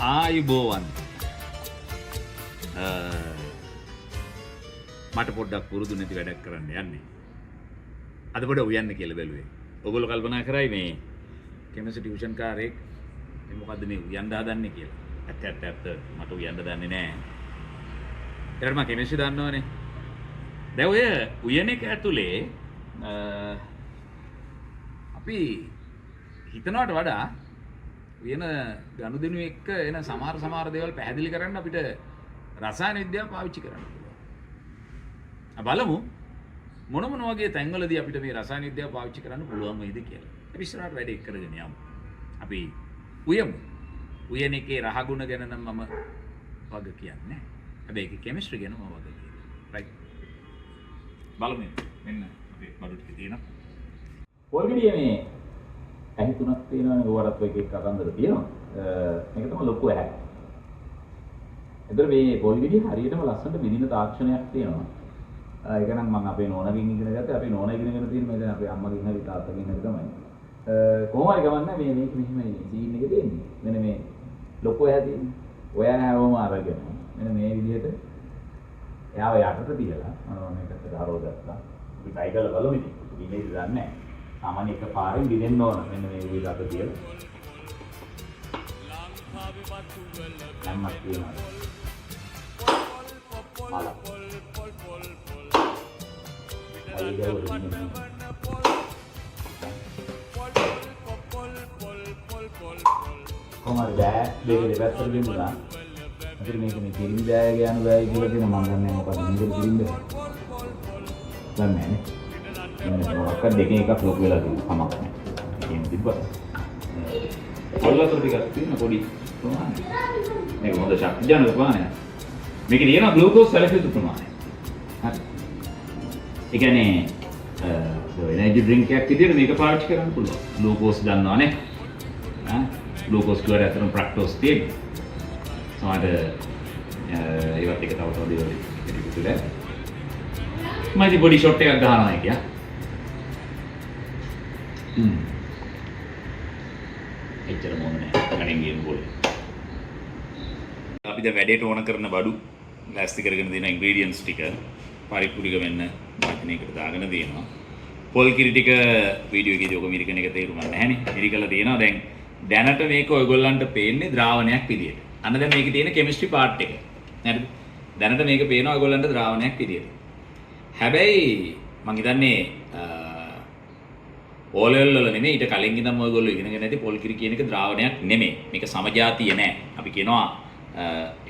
ආයුබෝවන් මට පොඩ්ඩක් පුරුදු නැති වැඩක් කරන්න යන්නේ. අද පොඩ උයන්න කියලා බැලුවේ. ඔයගොල්ලෝ කල්පනා කරයි මේ කෙමිස්ට්‍රි ටියුෂන් කාරයෙක් මේ මොකද්ද මේ උයන්න හදන්නේ කියලා. ඇත්ත මට උයන්න දන්නේ නැහැ. ඒකට මම කෙමිස්ට්‍රි දන්නවනේ. දැන් ඔය උයන එක ඇතුලේ අපි හිතනවට වඩා වෙන ගනුදෙනු එක්ක එන සමහර දේවල් පැහැදිලි කරන්න අපිට රසායන විද්‍යාව පාවිච්චි කරන්න පුළුවන්. බලමු මොන වගේ තැන්වලදී අපිට මේ රසායන විද්‍යාව පාවිච්චි කරන්න පුළුවන් වෙයිද කියලා. අපි ඉස්සරහට වැඩේ කරගෙන යමු. අපි උයමු. උයන එකේ රහගුණ ගැන නම් මම වග කියන්නේ. හැබැයි ඒක කෙමිස්ට්‍රි ගැන මම වග කියනවා. රයිට්. බලමු මෙන්න අපේ බඩු ටික තියෙනවා. පොල්ගෙඩිය මේ ඇහි තුනක් තියෙනවානේ ඕවරත් එක එක කතන්දර තියෙනවා. මේක තමයි ලොකු ඇහැ. එතකොට මේ පොල්ගෙඩිය හරියටම ලස්සනට විදින තාක්ෂණයක් තියෙනවා. ඒක නම් මම අපේ නෝනාගෙන් ඉගෙන ගත්තා. අපේ නෝනා ඉගෙනගෙන තියෙන මේ දැන් අපේ අම්මගෙන් හරි තාත්තගෙන් හරි තමයි. කොහොම හරි ගමන්නේ මේක මෙහෙම සීන් එක තියෙන්නේ. මෙන්න මේ ලොකු ඇහැ තියෙන්නේ. ඔය ඇහැවම අරගෙන මෙන්න මේ විදිහට එයාව යටට තියලා මම මේකට හරවගත්තා. අපි try කරලා බලමු ඉතින්. ඉන්නේ දන්නේ නැහැ. सामान्य एक पारे बिदेन नो मैंने मेरे भी जाते दिया हम मत किए ना माला आई गया वो रिंग कौन है देखे देख कर भी मिला फिर मैं किन्हीं किरिंग जाएगा या ना जाएगा किसी ने मांगने में होगा नहीं किरिंग दे लग मैंने අක්ක දෙකෙන් එකක් ලොකු වෙලා තියෙනවා කමක් නැහැ. එහෙම තිබ්බට. පොල්ලතර ටිකක් තියෙන පොඩි ප්‍රමාණයක්. මේක හොඳ ශක්තිජනක ප්‍රමාණයක්. මේකේ තියෙන ග්ලූකෝස් සැලසිලි ප්‍රමාණය. හරි. ඒ කියන්නේ එනර්ජි ඩ්‍රින්ක් එකක් විදිහට මේක පාවිච්චි කරන්න පුළුවන්. ග්ලූකෝස් දන්නවනේ. ග්ලූකෝස් කියවට අතරම ෆ්‍රක්ටෝස් තියෙනවා. සමහර ඒවත් එක තව දේවල් ඉතිරිලා. මම ඉතින් බොඩි ෂොට් එකක් ගහනවා කියා. එච්චර මොන නෑ ගණන් ගියන බෝලේ. අපි දැන් වැඩේට ඕන කරන බඩු ලෑස්ති කරගෙන දෙන ඉන්ග්‍රීඩියන්ට්ස් ටික පරිපූර්ණ වෙන්න මාධ්‍යනයකට දාගෙන දෙනවා. පොල් කිරි ටික වීඩියෝ එකේදී ඔක මිරිකන එක තේරුම් ගන්න නැහැනේ. මිරිකලා දෙනවා. දැන් දැනට මේක ඔයගොල්ලන්ට පේන්නේ ද්‍රාවණයක් විදියට. අන්න දැන් මේකේ තියෙන කෙමිස්ට්‍රි පාර්ට් එක. හරිද? දැනට මේක පේනවා ඔයගොල්ලන්ට ද්‍රාවණයක් විදියට. හැබැයි මං හිතන්නේ ඕලෙවල් වල නෙමෙයි ඊට කලින් ඉඳන්ම ඔයගොල්ලෝ ඉගෙනගෙන නැති පොල් කිරි කියන එක ද්‍රාවණයක් නෙමෙයි. මේක සමජාතීය නෑ. අපි කියනවා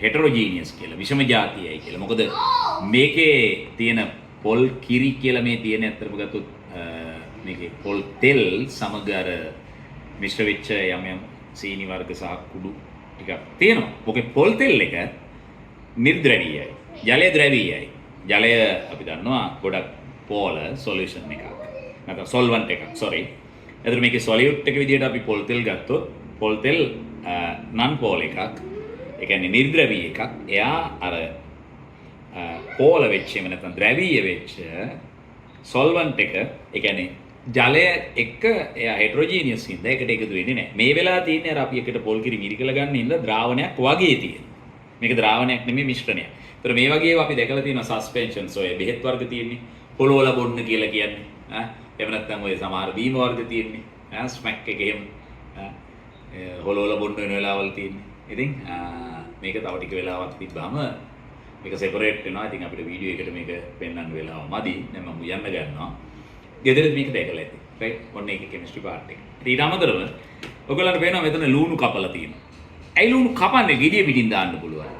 හෙටරොජීනියස් කියලා. විෂම ජාතියයි කියලා. මොකද මේකේ තියෙන පොල් කිරි කියලා මේ තියෙන අතරම ගත්තොත් මේකේ පොල් තෙල් සමග අර මිශ්‍ර වෙච්ච යම් සීනි වර්ග සහ කුඩු ටිකක් තියෙනවා. මොකද පොල් තෙල් එක නිර්ද්‍රවීයයි. ජලය ද්‍රවීයයි. ජලය අපි දන්නවා ගොඩක් පෝල සොලියුෂන් එකක්. නැත්නම් සොල්වන්ට් එකක්. sorry. එතකොට මේකේ සොලියුට් එක විදිහට අපි පොල් තෙල් ගත්තොත් පොල් තෙල් නන් පෝල එකක්. ඒ කියන්නේ නිර්ද්‍රවී එකක්. එයා අර පෝල වෙච්ච එහෙම නැත්නම් ද්‍රවීය වෙච්ච සොල්වන්ට් එක ඒ කියන්නේ ජලය එක්ක එයා හෙටරොජීනියස් හින්දා එකට එකතු වෙන්නේ නැහැ. මේ වෙලාව තියෙන්නේ අර අපි එකට පොල් කිරි මිරිකලා ගන්න හින්දා ද්‍රාවණයක් වගේ තියෙනවා. මේක ද්‍රාවණයක් නෙමෙයි මිශ්‍රණයක්. ඒතර මේ වගේ ඒවා අපි දැකලා තියෙනවා සස්පෙන්ෂන්ස් ඔය බෙහෙත් වර්ග තියෙන්නේ. පොළොවල බොන්න කියලා කියන්නේ. එහෙම නැත්නම් ඔය සමහර බීම වර්ග තියෙන්නේ. ස්මැක් එකේම හොලවල බොන්න වෙන වෙලාවල් තියෙන්නේ. ඉතින් මේක තව ටික වෙලාවක් තිබ්බම මේක සෙපරේට් වෙනවා. ඉතින් අපිට වීඩියෝ එකට මේක පෙන්වන්න වෙලාව මදි. දැන් මම යන්න ගන්නවා. ගෙදරදී මේක දැකලා ඇති. රයිට්. ඔන්න ඒකේ කෙමිස්ට්‍රි පාර්ට් එක. ඊට අමතරව ඔයගොල්ලන්ට පේනවා මෙතන ලුණු කපලා තියෙනවා. ඇයි ලුණු කපන්නේ? ගෙඩිය පිටින් දාන්න පුළුවන්.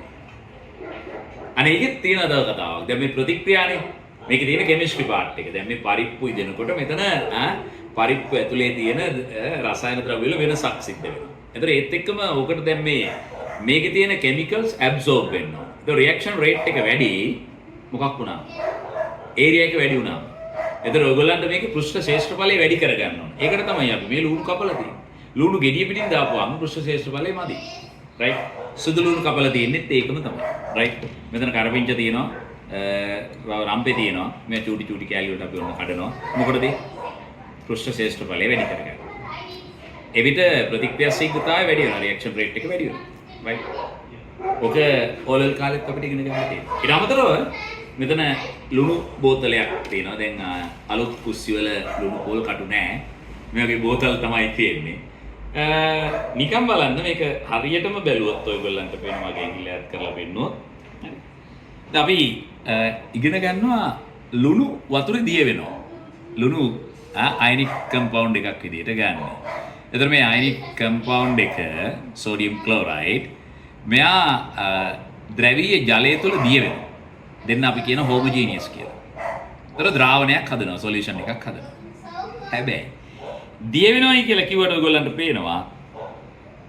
අනේ ඒකෙත් තියෙන අද කතාවක්. දැන් මේ ප්‍රතික්‍රියානේ මේකේ තියෙන කෙමිස්ට්‍රි පාර්ට් එක. දැන් මේ පරිප්පු ඉදෙනකොට මෙතන පරිප්පු ඇතුලේ තියෙන රසායන ද්‍රව්‍ය වල වෙනසක් සිද්ධ වෙනවා. ඒතර ඒත් එක්කම ඔකට දැන් මේකේ තියෙන කෙමිකල්ස් ඇබ්සෝබ් වෙනවා. ඒතර රියැක්ෂන් රේට් එක වැඩි මොකක් වුණා? ඒරියා එක වැඩි වුණා. ඒතර ඔයගොල්ලන්ට මේකේ පෘෂ්ඨ ශේෂ්ඨඵලය වැඩි කරගන්න ඕනේ. ඒකට තමයි අපි මේ ලුණු කපලා තියෙන්නේ. ලුණු ගෙඩිය පිටින් දාපුවාම පෘෂ්ඨ ශේෂ්ඨඵලය මදි. රයිට්. සුදු ලුණු කපලා තියෙන්නේත් ඒකම තමයි. රයිට්. මෙතන කරපිංච තියෙනවා. රම්පේ තියෙනවා. මේ චූටි කෑලි වලට අපි ඔන්න කඩනවා. මොකටද? පෘෂ්ඨ ශේෂ්ඨඵලය වැඩි කරගන්න. එවිට ප්‍රතික්‍රියා ශීඝ්‍රතාවය වැඩි වෙනවා. රියැක්ෂන් රේට් එක වැඩි වෙනවා. රයිට්. ඔක ඕලල් කාලෙත් අපිට ඉගෙන ගන්න තියෙනවා. ඊට අමතරව මෙතන ලුණු බෝතලයක් තියෙනවා. දැන් අලුත් කුස්සි වල ලුණු පොල් කටු නැහැ. මේ වගේ බෝතල් තමයි තියෙන්නේ. නිකන් බලන්න මේක හරියටම බැලුවොත් ඔයගොල්ලන්ට පේනවා වගේ ඇඟිල්ල ඈත් කරලා පෙන්නුවොත්. හරි. දැන් අපි ඉගෙන ගන්නවා ලුණු වතුරේ දිය වෙනවා. ලුණු අයනික් කම්පවුන්ඩ් එකක් විදිහට ගන්න. එතකොට මේ අයනික් කම්පවුන්ඩ් එක සෝඩියම් ක්ලෝරයිඩ් මෙයා ද්‍රවීය ජලය තුළ දිය වෙනවා. දෙන්න අපි කියන හෝමෝජීනියස් කියලා. එතකොට ද්‍රාවණයක් හදනවා, සොලියුෂන් එකක් හදනවා. හැබැයි දිය වෙනවයි කියලා කිව්වට ඔයගොල්ලන්ට පේනවා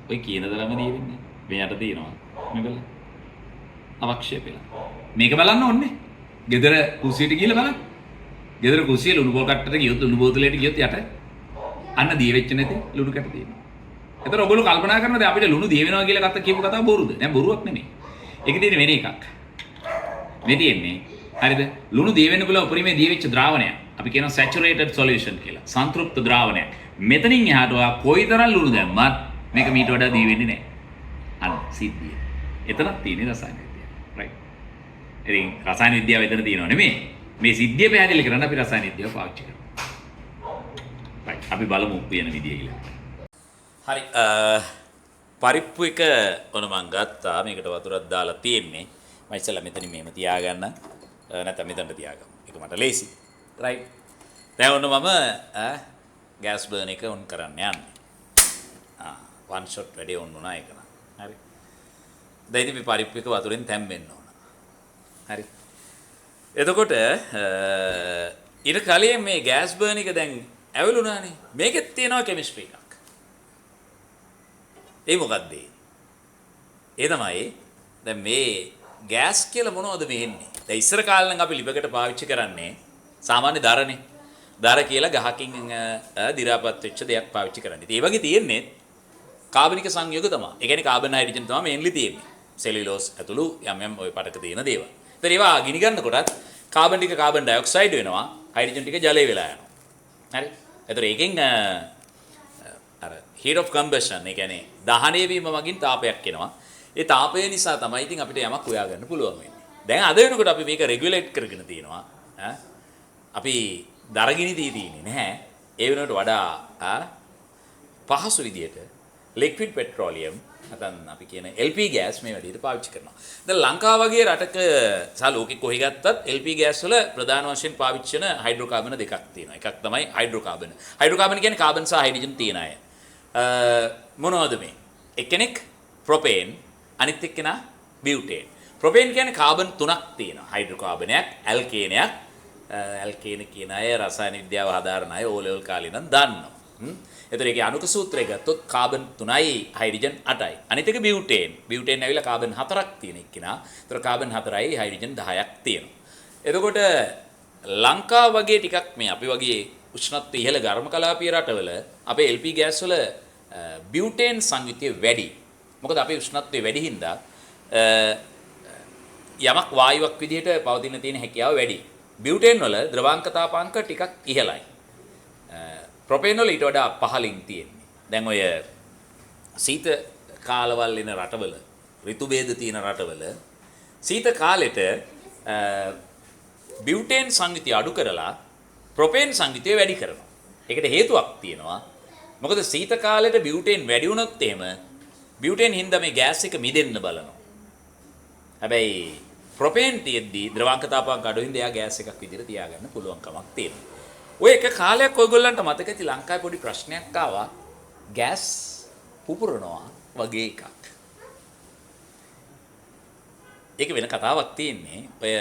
ඔය කියන දරම දිය වෙන්නේ. මේ යට තියෙනවා. මේකල අවක්ෂේප වෙලා. මේක බලන්න ඕනේ. ගෙදර කුස්සියට ගිහලා බලන්න. ගෙදර කුස්සිය ලුණු බෝල් කට්ටට ගියොත් ලුණු බෝතලයට ගියොත් යට අන්න දිය වෙච්ච නැති ලුණු කැට තියෙනවා. ඒතර ඔයගොල්ලෝ කල්පනා කරනවා දැන් අපිට ලුණු දිය වෙනවා කියලා කියපු කතාව බොරුද? දැන් බොරුවක් නෙමෙයි. ඒක තියෙන්නේ වෙන එකක්. මේ තියෙන්නේ හරිද? ලුණු දිය වෙන්න පුළුවන් උපරිමයේ දිය වෙච්ච ද්‍රාවණයක්. අපි කියනවා saturated solution කියලා. සංතෘප්ත ද්‍රාවණයක්. මෙතනින් එහාට ඔයා කොයිතරම් ලුණු දැම්මත් මේක මීට වඩා දී වෙන්නේ නැහැ. අන්න සිද්ධිය. එතනක් තියෙන්නේ රසායන විද්‍යාව. right. ඉතින් රසායන විද්‍යාව එතන තියෙනව නෙමෙයි. මේ සිද්ධිය පැහැදිලි කරන්න අපි රසායන විද්‍යාව පාවිච්චි කරනවා. right. අපි බලමු වෙන විදිය කියලා. හරි. පරිප්පු එක ඔන්න මං ගත්තා. මේකට වතුරක් දාලා තියෙන්නේ. මම ඉස්සෙල්ලා මෙතනින් මෙහෙම තියාගන්න. නැත්නම් මෙතනට තියාගමු. ඒක මට ලේසි. right. දැන් ඔන්න මම ගෑස් බර්න් එක ඔන් කරන්න යන්නේ. one shot වැඩේ ඔන් වුණා ඒක නම්. හරි. දැන් ඉතින් මේ පරිප්පු එක වතුරෙන් තැම්බෙන්න ඕන. හරි. එතකොට ඊට කලින් මේ ගෑස් බර්න් එක දැන් ඇවිලුණානේ. මේකෙත් තියෙනවා කෙමිස්ට්‍රි එකක්. ඒ මොකක්ද ඒ? ඒ තමයි දැන් මේ ගෑස් කියලා මොනවද මේ එන්නේ? දැන් ඉස්සර කාලේ නම් අපි ලිපකට පාවිච්චි කරන්නේ සාමාන්‍ය දරනේ. දර කියලා ගහකින් දිරාපත් වෙච්ච දෙයක් පාවිච්චි කරන්නේ. ඒ වගේ තියෙන්නේ කාබනික සංයෝග තමයි. ඒ කියන්නේ කාබන් හයිඩ්‍රජන් තමයි මේන්ලි තියෙන්නේ. සෙලියුලෝස් ඇතුළු යම් ඔය පටක තියෙන දේවල්. ඒතර ඒවා ගිනි ගන්නකොටත් කාබන් ටික කාබන් ඩයොක්සයිඩ් වෙනවා. හයිඩ්‍රජන් ටික ජලය වෙලා යනවා. හරි. ඒතර ඒකෙන් අර heat of combustion ඒ කියන්නේ දහණය වීම මගින් තාපයක් එනවා. ඒ තාපය නිසා තමයි ඉතින් අපිට යමක් හොයාගන්න පුළුවන් වෙන්නේ. දැන් අද වෙනකොට අපි මේක රෙගියුලේට් කරගෙන තියෙනවා. අපි දරගිනි දී තියෙන්නේ නැහැ. ඒ වෙනකොට වඩා පහසු විදියට liquid petroleum නැත්නම් අපි කියන LP gas මේ වැඩේට පාවිච්චි කරනවා. දැන් ලංකාව වගේ රටක සහ ලෝකෙ කොහි ගත්තත් LP gas වල ප්‍රධාන වශයෙන් පාවිච්චි කරන හයිඩ්‍රෝකාබන් දෙකක් තියෙනවා. එකක් තමයි හයිඩ්‍රෝකාබන්. හයිඩ්‍රෝකාබන් කියන්නේ කාබන් සහ හයිඩ්‍රජන් තියෙන අය. මොනවද මේ? එක්කෙනෙක් ප්‍රොපේන් අනිත් එක්කෙනා බියුටේන්. ප්‍රොපේන් කියන්නේ කාබන් තුනක් තියෙනවා. හයිඩ්‍රෝකාබනයක්, ඇල්කේනයක්. ඇල්කේන කියන අය රසායන විද්‍යාව හදාරන අය ඕ ලෙවල් කාලේ නම් දන්නවා. එතකොට ඒකේ අණුක සූත්‍රය ගත්තොත් කාබන් 3යි හයිඩ්‍රජන් 8යි. අනිත් එක බියුටේන්. බියුටේන් ඇවිල්ලා කාබන් 4ක් තියෙන එක්කිනා. ඒතකොට කාබන් 4යි හයිඩ්‍රජන් 10ක් තියෙනවා. එතකොට ලංකාව වගේ ටිකක් මේ අපි වගේ උෂ්ණත්වය ඉහළ ඝර්ම කලාපීය රටවල අපේ LP ගෑස් වල බියුටේන් සංයුතිය වැඩි. මොකද අපේ උෂ්ණත්වය වැඩි හින්දා යමක් වායුවක් විදිහට පවතින තියෙන හැකියාව වැඩි. බියුටේන් වල ද්‍රවාංක තාපාංක ටිකක් ඉහළයි. ප්‍රොපේන් වල ඊට වඩා පහළින් තියෙන්නේ. දැන් ඔය සීත කාලවල ඉන රටවල ඍතු ભેද තියෙන රටවල සීත කාලෙට බියුටේන් සංයුතිය අඩු කරලා ප්‍රොපේන් සංයුතිය වැඩි කරනවා. ඒකට හේතුවක් තියෙනවා. මොකද සීත කාලෙට බියුටේන් වැඩි වුණොත් එහෙම බියුටේන් හින්දා මේ ගෑස් එක මිදෙන්න බලනවා. හැබැයි ප්‍රොපේන් තියෙද්දී ද්‍රවාංක තාපාංක අඩු හින්දා එයා ගෑස් එකක් විදිහට තියාගන්න පුළුවන් කමක් තියෙනවා. ඔය එක කාලයක් ඔයගොල්ලන්ට මතක ඇති ලංකාවේ පොඩි ප්‍රශ්නයක් ආවා. ගෑස් පුපුරනවා වගේ එකක්. ඒක වෙන කතාවක් තියෙන්නේ. ඔය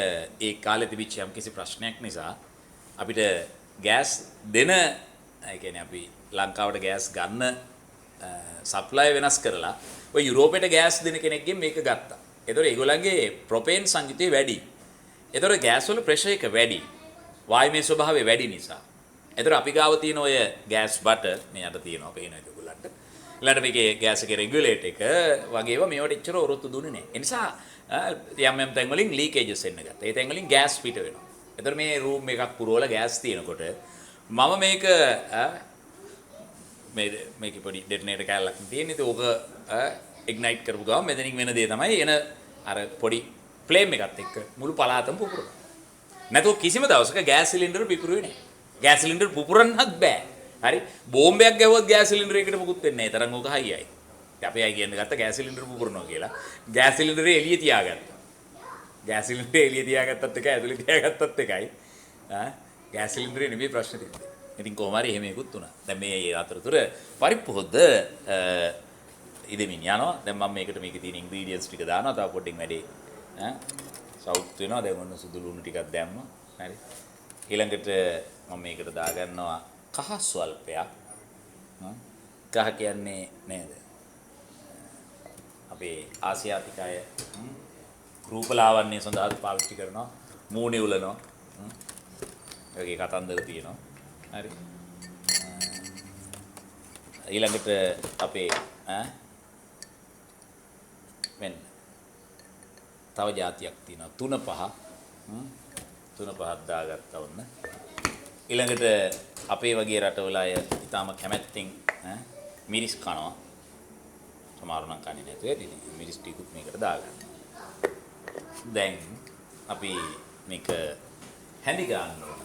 ඒ කාලේ තිබිච්ච යම් කිසි ප්‍රශ්නයක් නිසා අපිට ගෑස් දෙන ඒ කියන්නේ අපි ලංකාවට ගෑස් ගන්න සප්ලයි වෙනස් කරලා ඔය යුරෝපෙට ගෑස් දෙන කෙනෙක්ගෙන් මේක ගත්තා. ඒතකොට ඒගොල්ලන්ගේ ප්‍රොපේන් සංයුතිය වැඩි. ඒතකොට ගෑස් වල ප්‍රෙෂර් එක වැඩි. වායුමය ස්වභාවය වැඩි නිසා. ඒතකොට අපි ගාව තියෙන ඔය ගෑස් බටර් මේ යට තියෙනවා පේනවා ඒගොල්ලන්ට. ඊළඟට මේකේ ගෑස් එකේ රෙගියුලේට් එක වගේව මේවට එච්චර ඔරොත්තු දුන්නේ නැහැ. ඒ නිසා යම් තැන් වලින් ලීකේජස් එන්න ගත්තා. ඒ තැන් වලින් ගෑස් පිට වෙනවා. ඒතකොට මේ රූම් එකක් පුරවලා ගෑස් තියෙනකොට මම මේක මේකේ පොඩි ඩෙටනේටර් කැලලක් තියෙන. ඉතින් ඕක ඉග්නයිට් කරපු ගමන් මෙතනින් වෙන දේ තමයි එන අර පොඩි ෆ්ලේම් එකත් එක්ක මුළු පළාතම පුපුරනවා. නැතෝ කිසිම දවසක ගෑස් සිලින්ඩර් පිපුරුවේ නැහැ. ගෑස් සිලින්ඩර් පුපුරන්නත් බෑ. හරි? බෝම්බයක් ගැහුවොත් ගෑස් සිලින්ඩර් එකට මොකුත් වෙන්නේ නැහැ. තරම් ඕක හයියයි. අපි අය කියන්නේ ගත්ත ගෑස් සිලින්ඩර් පුපුරනවා කියලා. ගෑස් සිලින්ඩරේ එළිය තියාගත්තා. ගෑස් සිලින්ඩරේ එළිය තියාගත්තත් එකයි ඇතුලේ තියාගත්තත් එකයි. ගෑස් සිලින්ඩරේ නෙමෙයි ප්‍රශ්නේ තියෙන්නේ. ඉතින් කොහොම හරි එහෙම එකකුත් වුණා. දැන් මේ අතරතුර පරිප්පු හොද්ද ඉදමින් යනවා. දැන් මම මේකේ තියෙන ඉන්ග්‍රීඩියන්ට්ස් ටික දානවා. තව පොඩ්ඩක් වැඩි සවුත් වෙනවා. දැන් ඔන්න සුදු ලුණු ටිකක් දැම්මා. හරි. ඊළඟට මම මේකට දාගන්නවා කහ ස්වල්පයක්. කහ කියන්නේ නේද? අපේ ආසියාතික අය රූපලාවන්‍ය සඳහා පාවිච්චි කරනවා. මූණේ උලනවා. ඒකේ කතන්දර තියෙනවා. හරි. ඊළඟට අපේ මෙන්න තව જાතියක් තියෙනවා. තුන පහ. තුන පහක් දාගත්තා වොන්න. ඊළඟට අපේ වගේ රටවල අය ඊටාම කැමැත්තෙන් මිරිස් කනවා. සමහරව නම් කන්නේ නැතුව ඉතින් මිරිස් ටිකුත් මේකට දාගන්න. දැන් අපි මේක හැඳි ගන්න ඕන.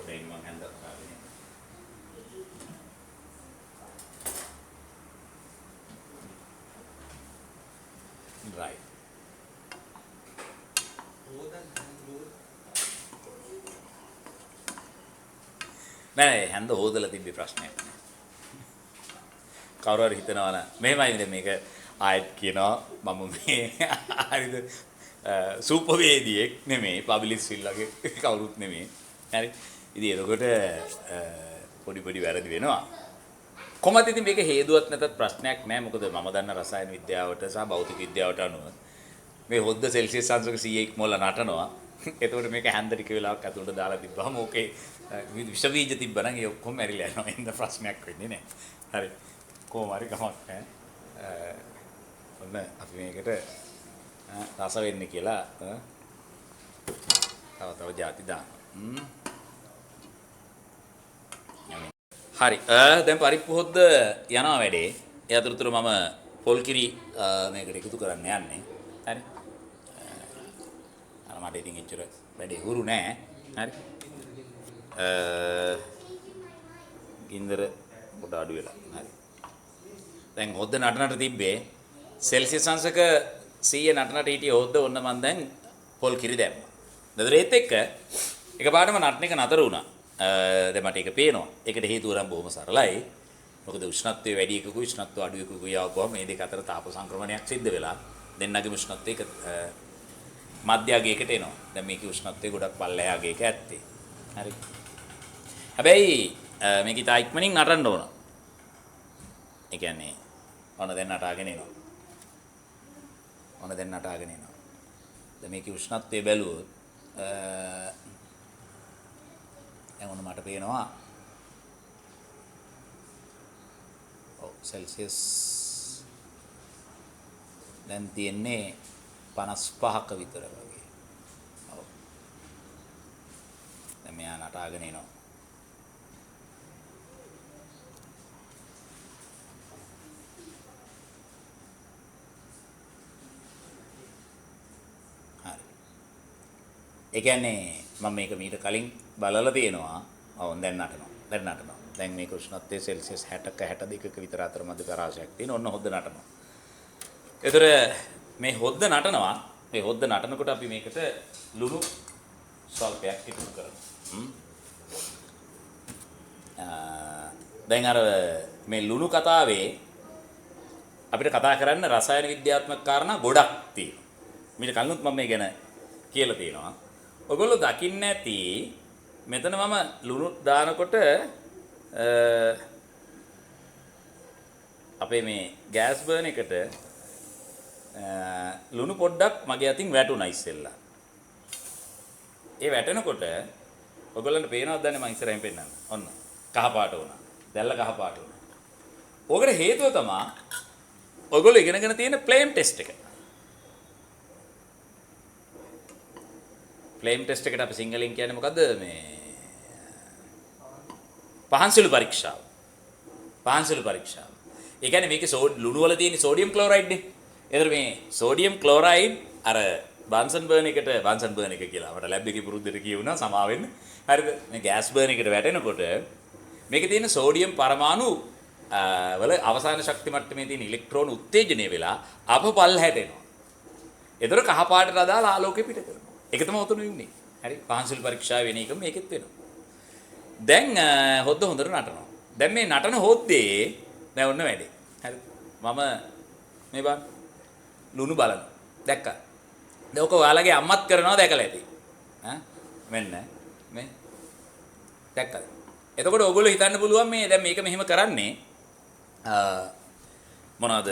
පොඩ්ඩක් මම හැඳක් ගන්න. right. නෑ හැඳ හොදලා තිබ්බේ ප්‍රශ්නයක් නෑ. කවුරු හරි හිතනවා නම් මෙහෙමයි දැන් මේක ආයෙත් කියනවා මම මේ හරිද සූපවේදියෙක් නෙමෙයි පබ්ලිසිල්ලගේ කවුරුත් නෙමෙයි. හරි. ඉතින් එතකොට පොඩි වැරදි වෙනවා. කොහොමද ඉතින් මේක හේතුවක් නැතත් ප්‍රශ්නයක් නෑ. මොකද මම දන්න රසායන විද්‍යාවට සහ භෞතික විද්‍යාවට අනුව මේ හොද්ද සෙල්සියස් අංශක 100 ඉක්මවල නටනවා. එතකොට මේක හැන්ද ටික වෙලාවක් ඇතුළට දාලා තිබ්බම ඕකේ විෂ බීජ තිබ්බනම් ඒ ඔක්කොම මැරිලා යනවා. එන්න ප්‍රශ්නයක් වෙන්නේ නෑ. හරි. කොහොම හරි ගමක් නෑ. ඔන්න අපි මේකට රස වෙන්නේ කියලා තව જાති දානවා. හරි. දැන් පරිප්පු හොද්ද යනවා වැඩේ. ඒ අතරතුර මම පොල් කිරි මේකට එකතු කරන්න යන්නේ. හරි. අර මට ඉතින් එච්චර වැඩේ හුරු නෑ. හරි. ගින්දර පොඩ අඩු වෙලා. හරි. දැන් හොද්ද නටනට තිබ්බේ සෙල්සියස් අංශක 100 නටනට හිටිය හොද්ද ඔන්න මම දැන් පොල් කිරි දැම්මා. නේද? ඒත් එක්ක එකපාරටම නටන එක නතර වුණා. දැන් මට ඒක පේනවා. ඒකට හේතුව නම් බොහොම සරලයි. මොකද උෂ්ණත්වයේ වැඩි එකකුයි උෂ්ණත්වය අඩු එකකුයි ආවම මේ දෙක අතර තාප සංක්‍රමණයක් සිද්ධ වෙලා දෙන්නගේ උෂ්ණත්වය එක මධ්‍යගයකට එනවා. දැන් මේකේ උෂ්ණත්වය ගොඩක් පල්ලෙහාගයක ඇත්තේ. හරි. හැබැයි මේක ඉතා ඉක්මනින් නටන්න ඕන. ඒ කියන්නේ ඔන්න දැන් නටාගෙන එනවා. ඔන්න දැන් නටාගෙන එනවා. දැන් මේකේ උෂ්ණත්වය බැලුවොත් දැන් ඔන්න මට පේනවා සෙල්සියස් දැන් තියෙන්නේ 55ක විතර වගේ. ඔව්. දැන් මෙයා නටාගෙන එනවා. හරි. ඒ කියන්නේ මම මේක මීට කලින් බලලා තියෙනවා. ඔව් දැන් නටනවා. දැන් මේක උෂ්ණත්වය සෙල්සියස් 60ක 62ක විතර අතර මැද පරාසයක් තියෙන. ඔන්න හොද්ද නටනවා. ඒතර මේ හොද්ද නටනවා. මේ හොද්ද නටනකොට අපි මේකට ලුණු ස්වල්පයක් එකතු කරනවා. දැන් අර මේ ලුණු කතාවේ අපිට කතා කරන්න රසායන විද්‍යාත්මක කාරණා ගොඩක් තියෙනවා. මීට කලිනුත් මම මේ ගැන කියලා තියෙනවා. ඔයගොල්ලෝ දකින්න ඇති මෙතන මම ලුණු දානකොට අපේ මේ ගෑස් බර්න් එකට ලුණු පොඩ්ඩක් මගේ අතින් වැටුණා ඉස්සෙල්ලා. ඒ වැටෙනකොට ඔයගොල්ලන්ට පේනවද දන්නේ මම ඉස්සරහින් පෙන්නන්න. ඔන්න කහ පාට වුණා. දැල්ල කහ පාට වුණා. ඕකට හේතුව තමයි ඔයගොල්ලෝ ඉගෙනගෙන තියෙන ෆ්ලේම් ටෙස්ට් එක. ෆ්ලේම් ටෙස්ට් එකට අපි සිංහලෙන් කියන්නේ මොකද්ද මේ පහන්සිළු පරීක්ෂාව. පහන්සල පරීක්ෂාව. ඒ කියන්නේ මේකේ ලුණු වල තියෙන සෝඩියම් ක්ලෝරයිඩ් නේ. ඒතර මේ සෝඩියම් ක්ලෝරයිඩ් අර බන්සන් බර්න් එක කියලා අපට ලැබ් එකේ පුරුද්දට කියුණා සමා වෙන්න. හරිද? මේ ගෑස් බර්න් එකට වැටෙනකොට මේකේ තියෙන සෝඩියම් පරමාණු වල අවසාන ශක්ති මට්ටමේ තියෙන ඉලෙක්ට්‍රෝන උත්තේජනය වෙලා අප පල්ලහැට එනවා. ඒතර කහ පාටට අදාළ ආලෝකය පිට කරනවා. ඒක තමයි උතුණු වෙන්නේ. හරි? පහන්සල් පරීක්ෂාව වෙන එක මේකෙත් වෙනවා. දැන් හොද්ද හොඳට නටනවා. දැන් මේ නටන හොද්දේ දැන් ඔන්න වැඩේ. හරි? මම මේ බලන්න ලුණු බලන. දැක්කා. දැන් ඔක ඔයාලගේ අම්මත් කරනවා දැකලා ඇති. මෙන්න මේ දැක්කද? එතකොට ඔයගොල්ලෝ හිතන්න පුළුවන් මේ දැන් මේක මෙහෙම කරන්නේ මොනවද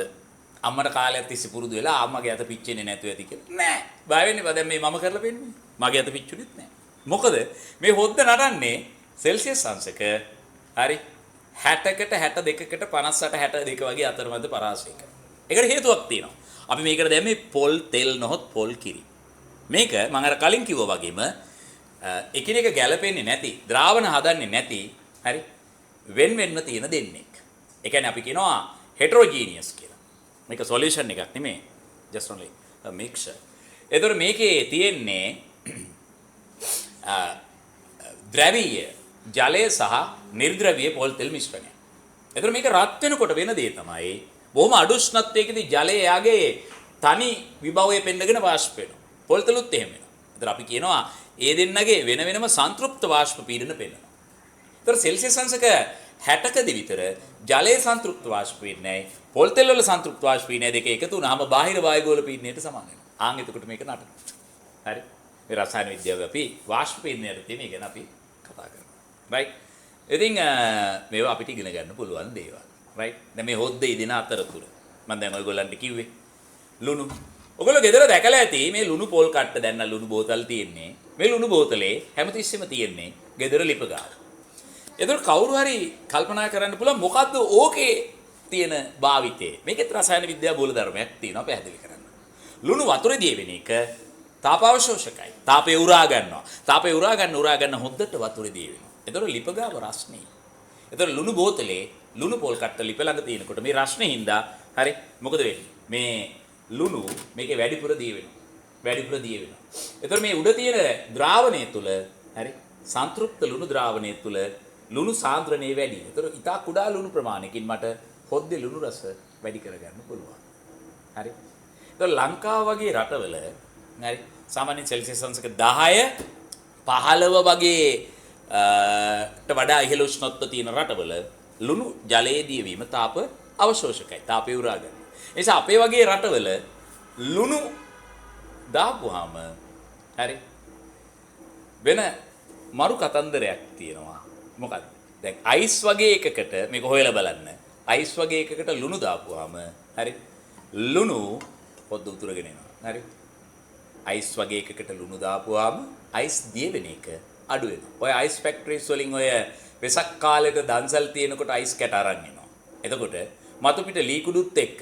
අම්මට කාලයක් තිස්සේ පුරුදු වෙලා අම්මගේ අත පිච්චෙන්නේ නැතුව ඇති කියලා. නෑ. බය වෙන්න එපා. දැන් මේ මම කරලා පෙන්නන්නේ. මගේ අත පිච්චුනෙත් නෑ. මොකද මේ හොද්ද නටන්නේ සෙල්සියස් අංශක හරි 60කට 62කට 58 62 වගේ අතරමැද පරාසයක. ඒකට හේතුවක් තියෙනවා. අපි මේකට දැම්මේ පොල් තෙල් නොහොත් පොල් කිරි. මේක මම අර කලින් කිව්වා වගේම එකිනෙක ගැලපෙන්නේ නැති, ද්‍රාවණ හදන්නේ නැති, හරි වෙන වෙන්න තියෙන දෙන්නෙක්. ඒ කියන්නේ අපි කියනවා heterogeneous කියලා. මේක solution එකක් නෙමෙයි. just only a mixture. ඒතර මේකේ තියෙන්නේ ද්‍රවීය ජලය සහ නිර්ද්‍රවීය පොල් තෙල් මිශ්‍රණය. ඒතර මේක රත් වෙනකොට වෙන දේ තමයි බොහොම අඩු උෂ්ණත්වයකදී ජලය යාගේ තනි විභවය පෙන්නගෙන වාෂ්ප වෙනවා. පොල් තෙලුත් එහෙම වෙනවා. ඒතර අපි කියනවා ඒ දෙන්නගේ වෙන වෙනම සංතෘප්ත වාෂ්ප පීඩන පෙන්වනවා. ඒතර සෙල්සියස් අංශක 60කදී විතර ජලයේ සංතෘප්ත වාෂ්ප පීඩනයයි පොල් තෙල් වල සංතෘප්ත වාෂ්ප පීඩනය දෙක එකතු වුණාම බාහිර වායුගෝල පීඩනයට සමාන වෙනවා. ආන් එතකොට මේක නටනවා. හරි. මේ රසායන විද්‍යාව අපි වාෂ්ප පීඩනයට තියෙන එක ගැන අපි කතා කරනවා. right. ඉතින් මේවා අපිට ඉගෙන ගන්න පුළුවන් දේවල්. right. දැන් මේ හොද්දේ දින අතරතුර මම දැන් ඔයගොල්ලන්ට කිව්වේ ලුණු. ඔයගොල්ලෝ ගෙදර දැකලා ඇති මේ ලුණු පොල් කට්ට දැන් ලුණු බෝතල් තියෙන්නේ. මේ ලුණු බෝතලේ හැමතිස්සෙම තියෙන්නේ ගෙදර ලිප ගාන. ඒතර කවුරු හරි කල්පනා කරන්න පුළුවන් මොකද්ද ඕකේ තියෙන භාවිතේ. මේකෙත් රසායන විද්‍යාව මූල ධර්මයක් තියෙනවා පැහැදිලි කරන්න. ලුණු වතුරේ දියවෙන එක තාපාවශෝෂකයි. තාපය උරා ගන්නවා. තාපය උරා ගන්න හොද්දට වතුරේ දියවෙනවා. ඒතර ලිප ගාව රස්නේ. ඒතර ලුණු බෝතලේ ලුණු පොල් කට්ට ලිප ළඟ තියෙනකොට මේ රස්නේ හින්දා හරි මොකද වෙන්නේ? මේ ලුණු මේකේ වැඩිපුර දියවෙනවා. වැඩිපුර දියවෙනවා. ඒතර මේ උඩ තියෙන ද්‍රාවණය තුල හරි සංතෘප්ත ලුණු ද්‍රාවණය තුල ලුණු සාන්ද්‍රණය වැඩි. ඒතර ඉතා කුඩා ලුණු ප්‍රමාණයකින් මට හොද්දේ ලුණු රස වැඩි කරගන්න පුළුවන්. හරි. ඒතර ලංකාව වගේ රටවල හරි සාමාන්‍ය සෙල්සියස් අංශක 10 15 වගේ ට වඩා ඉහළ උෂ්ණත්ව තියෙන රටවල ලුණු ජලයේ දියවීම තාප අවශෝෂකයි. තාපය උරා ගන්න. ඒ නිසා අපේ වගේ රටවල ලුණු දාපුවාම හරි වෙන මරු කතන්දරයක් තියෙනවා. මොකක්ද? දැන් අයිස් වගේ එකකට මේක හොයලා බලන්න. අයිස් වගේ එකකට ලුණු දාපුවාම හරි ලුණු පොද්ද උතුරගෙන එනවා. හරි. අයිස් වගේ එකකට ලුණු දාපුවාම අයිස් දිය වෙන එක අඩු වෙනවා. ඔය අයිස් ෆැක්ටරිස් වලින් ඔය වෙසක් කාලෙට දන්සල් තියෙනකොට අයිස් කැට අරන් එනවා. එතකොට මතු පිට ලී කුඩුත් එක්ක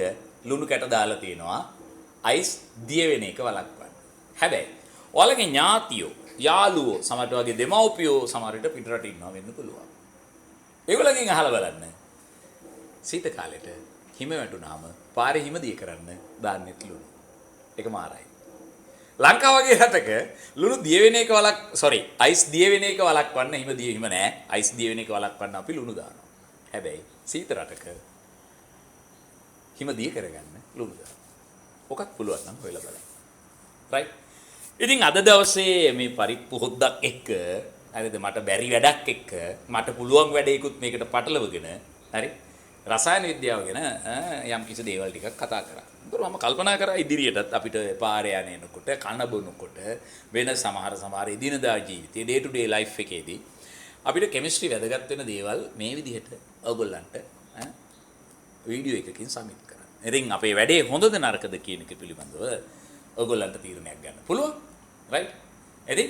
ලුණු කැට දාලා තියෙනවා අයිස් දිය වෙන එක වළක්වන්න. හැබැයි ඔයාලගේ ඥාතියෝ යාළුවෝ සමහරට වගේ දෙමව්පියෝ සමහරට පිටරට ඉන්නවා වෙන්න පුළුවන්. ඒගොල්ලන්ගෙන් අහලා බලන්න. සීත කාලෙට හිම වැටුනහම පාරේ හිම දිය කරන්න දාන්නෙත් ලුණු. ඒක මාරයි. ලංකාව වගේ රටක ලුණු දිය වෙන එක අයිස් දිය වෙන එක වළක්වන්න හිම නෑ. අයිස් දිය වෙන එක වළක්වන්න අපි ලුණු දානවා. හැබැයි සීත රටක හිම දිය කරගන්න ලුණු දානවා. ඔකත් පුළුවන් නම් හොයලා බලන්න. right. ඉතින් අද දවසේ මේ පරිප්පු හොද්දක් එක්ක හරිද මට බැරි වැඩක් එක්ක මට පුළුවන් වැඩේකුත් මේකට පටලවගෙන හරි රසායන විද්‍යාව ගැන යම් කිසි දේවල් ටිකක් කතා කරා. ඒකම මම කල්පනා කරා ඉදිරියටත් අපිට පාරේ යනකොට කන බොනකොට වෙන සමහර එදිනදා ජීවිතයේ day to day life එකේදී අපිට කෙමිස්ට්‍රි වැදගත් වෙන දේවල් මේ විදිහට ඔයගොල්ලන්ට වීඩියෝ එකකින් සමිට් කරන්න. ඉතින් අපේ වැඩේ හොඳද නරකද කියන එක පිළිබඳව ඔයගොල්ලන්ට තීරණයක් ගන්න පුළුවන්. right. ඉතින්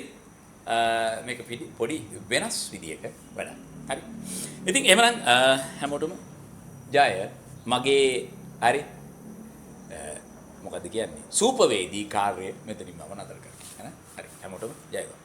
මේක පොඩි වෙනස් විදියක වැඩක්. හරි. ඉතින් එහෙමනම් හැමෝටම ජය මගේ හරි මොකද්ද කියන්නේ සූපවේදී කාර්යය මෙතනින් මම නතර කරනවා. හරි. හැමෝටම ජය වේවා.